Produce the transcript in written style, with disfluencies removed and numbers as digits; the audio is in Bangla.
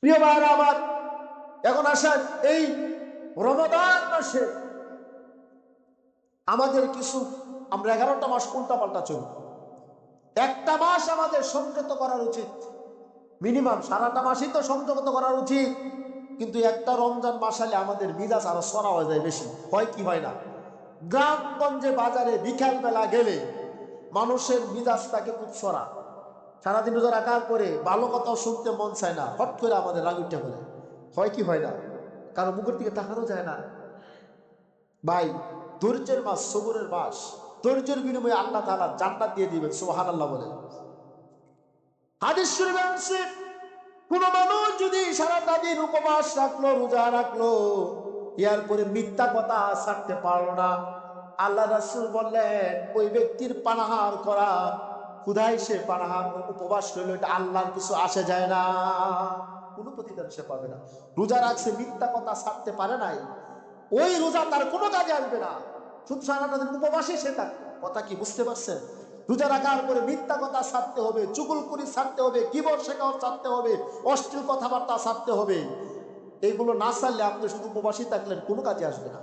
প্রিয় ভাইরা আমার, এখন আসেন এই রমাদান মাসে আমাদের কিছু, আমরা 11টা মাস উল্টা পাল্টা চলি। একটা মাস আমাদের সংযত করার উচিত, মিনিমাম সারাটা মাসই তো সংযত করার উচিত, কিন্তু একটা রমজান মাস হলে আমাদের মিজাজ আরো সরা হয়ে যায় বেশি। হয় কি হয় না? গ্রামগঞ্জে বাজারে বিকাল বেলা গেলে মানুষের মিজাজ থাকে খুব সরা। সারাদিন রোজা রাখার পরে ভালো কথাও শুনতে মন চায় না, হট করে আমাদের রাগ উঠে বলে। হয় কি হয় না? কারো মুখের দিকে তাকানো যায় না। ভাই, ধৈর্যের মাস, সবুরের মাস, ধৈর্যের বিনিময়ে আল্লাহ তাআলা জান্নাত দিয়ে দিবেন, সুবহানাল্লাহ বলেন। হাদিস শরীফে আছে, কোন মানুষ যদি সারাটা দিন উপবাস রাখলো, রোজা রাখলো, এরপরে মিথ্যা কথা ছাড়তে পারলো না, আল্লাহ রাসূল বললেন ওই ব্যক্তির পানাহার করা, ক্ষুধায় সে পানাহার উপবাস রইল, এটা আল্লাহর কিছু আসে যায় না, কোনো প্রতিদান সে পাবে না। রোজা রাখছে, মিথ্যা কথা ছাড়তে পারে নাই, ওই রোজা তার কোনো কাজে আসবে না। শুধু সারাটা দিন উপবাসে সে থাকবে। কথা কি বুঝতে পারছেন? রোজা রাখার পরে মিথ্যা কথা ছাড়তে হবে, চুগলখড়ি ছাড়তে হবে, গীবত শেখাও ছাড়তে হবে, অশ্লীল কথাবার্তা ছাড়তে হবে। এইগুলো না ছাড়লে আপনি শুধু উপবাসী থাকলেন, কোনো কাজে আসবে না।